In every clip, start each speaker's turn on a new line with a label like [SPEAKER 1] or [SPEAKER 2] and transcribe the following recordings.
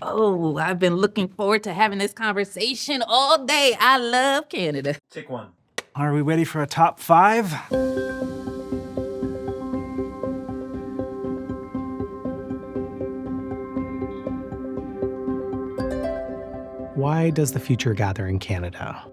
[SPEAKER 1] Oh, I've been looking forward to having this conversation all day. I love Canada.
[SPEAKER 2] Take one.
[SPEAKER 3] Are we ready for a top 5? Why does the future gather in Canada?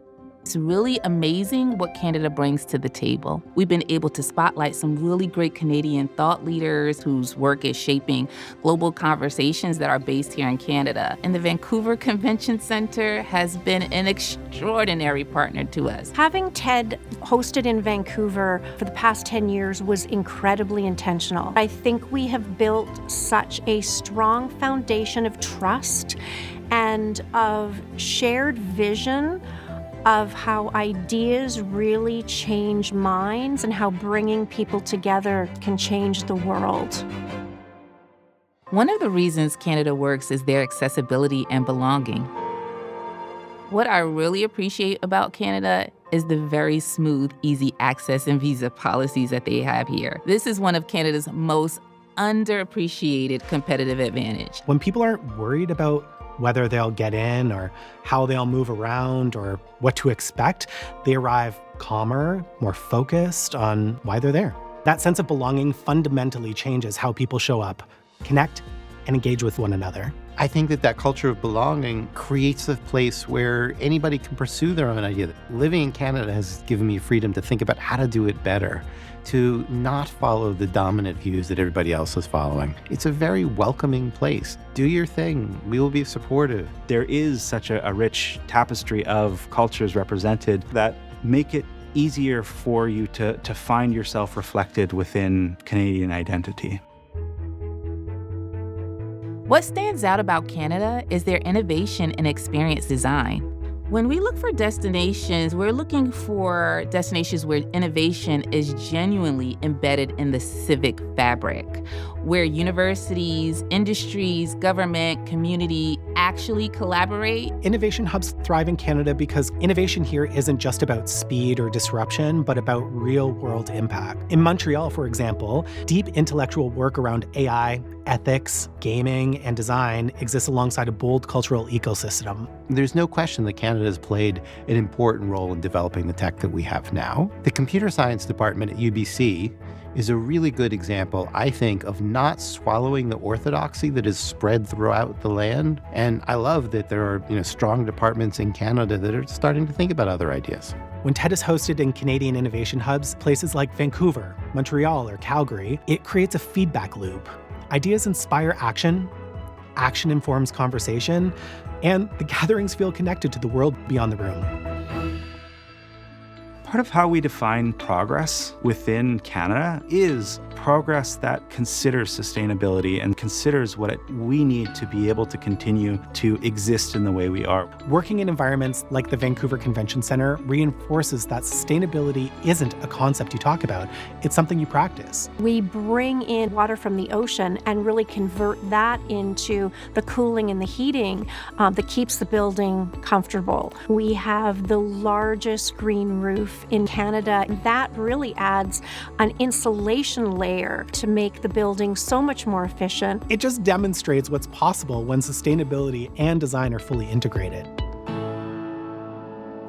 [SPEAKER 1] It's really amazing what Canada brings to the table. We've been able to spotlight some really great Canadian thought leaders whose work is shaping global conversations that are based here in Canada. And the Vancouver Convention Center has been an extraordinary partner to us.
[SPEAKER 4] Having TED hosted in Vancouver for the past 10 years was incredibly intentional. I think we have built such a strong foundation of trust and of shared vision of how ideas really change minds and how bringing people together can change the world.
[SPEAKER 1] One of the reasons Canada works is their accessibility and belonging. What I really appreciate about Canada is the very smooth, easy access and visa policies that they have here. This is one of Canada's most underappreciated competitive advantage.
[SPEAKER 3] When people aren't worried about whether they'll get in or how they'll move around or what to expect, they arrive calmer, more focused on why they're there. That sense of belonging fundamentally changes how people show up, connect, and engage with one another.
[SPEAKER 5] I think that culture of belonging creates a place where anybody can pursue their own idea. Living in Canada has given me freedom to think about how to do it better, to not follow the dominant views that everybody else is following. It's a very welcoming place. Do your thing. We will be supportive.
[SPEAKER 6] There is such a rich tapestry of cultures represented that make it easier for you to find yourself reflected within Canadian identity.
[SPEAKER 1] What stands out about Canada is their innovation and experience design. When we look for destinations, we're looking for destinations where innovation is genuinely embedded in the civic fabric, where universities, industries, government, community actually collaborate.
[SPEAKER 3] Innovation hubs thrive in Canada because innovation here isn't just about speed or disruption, but about real-world impact. In Montreal, for example, deep intellectual work around AI, ethics, gaming, and design exists alongside a bold cultural ecosystem.
[SPEAKER 5] There's no question that Canada has played an important role in developing the tech that we have now. The computer science department at UBC is a really good example, I think, of not swallowing the orthodoxy that is spread throughout the land. And I love that there are, strong departments in Canada that are starting to think about other ideas.
[SPEAKER 3] When TED is hosted in Canadian innovation hubs, places like Vancouver, Montreal, or Calgary, it creates a feedback loop. Ideas inspire action, action informs conversation, and the gatherings feel connected to the world beyond the room.
[SPEAKER 6] Part of how we define progress within Canada is progress that considers sustainability and considers what we need to be able to continue to exist in the way we are.
[SPEAKER 3] Working in environments like the Vancouver Convention Center reinforces that sustainability isn't a concept you talk about, it's something you practice.
[SPEAKER 4] We bring in water from the ocean and really convert that into the cooling and the heating that keeps the building comfortable. We have the largest green roof in Canada. That really adds an insulation layer to make the building so much more efficient.
[SPEAKER 3] It just demonstrates what's possible when sustainability and design are fully integrated.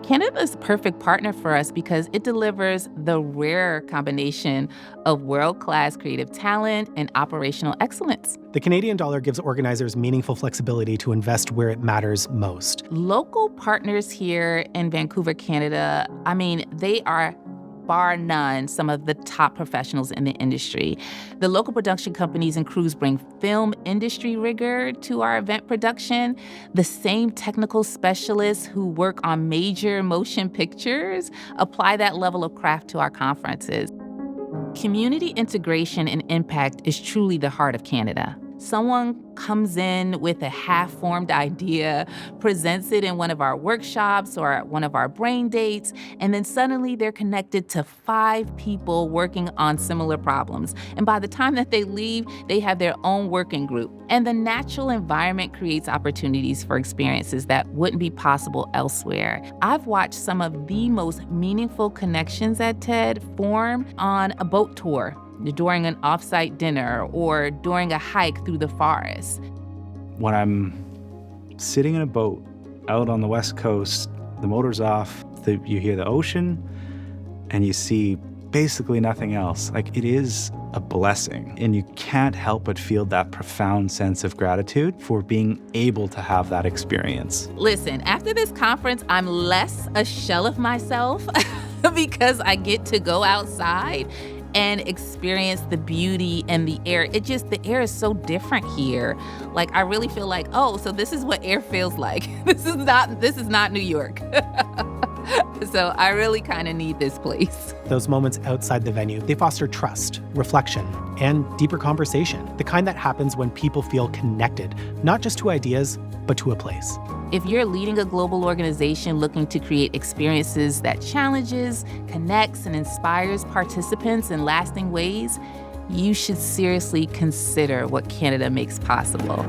[SPEAKER 1] Canada is a perfect partner for us because it delivers the rare combination of world-class creative talent and operational excellence.
[SPEAKER 3] The Canadian dollar gives organizers meaningful flexibility to invest where it matters most.
[SPEAKER 1] Local partners here in Vancouver, Canada, they are bar none, some of the top professionals in the industry. The local production companies and crews bring film industry rigor to our event production. The same technical specialists who work on major motion pictures apply that level of craft to our conferences. Community integration and impact is truly the heart of Canada. Someone comes in with a half-formed idea, presents it in one of our workshops or at one of our brain dates, and then suddenly they're connected to 5 people working on similar problems. And by the time that they leave, they have their own working group. And the natural environment creates opportunities for experiences that wouldn't be possible elsewhere. I've watched some of the most meaningful connections at TED form on a boat tour, during an off-site dinner, or during a hike through the forest.
[SPEAKER 6] When I'm sitting in a boat out on the West Coast, the motor's off, you hear the ocean, and you see basically nothing else. Like, it is a blessing, and you can't help but feel that profound sense of gratitude for being able to have that experience.
[SPEAKER 1] Listen, after this conference, I'm less a shell of myself because I get to go outside and experience the beauty and the air. The air is so different here. Like, I really feel like, oh, so this is what air feels like. This is not New York. So I really kind of need this place.
[SPEAKER 3] Those moments outside the venue, they foster trust, reflection, and deeper conversation. The kind that happens when people feel connected, not just to ideas, but to a place.
[SPEAKER 1] If you're leading a global organization looking to create experiences that challenges, connects, and inspires participants in lasting ways, you should seriously consider what Canada makes possible.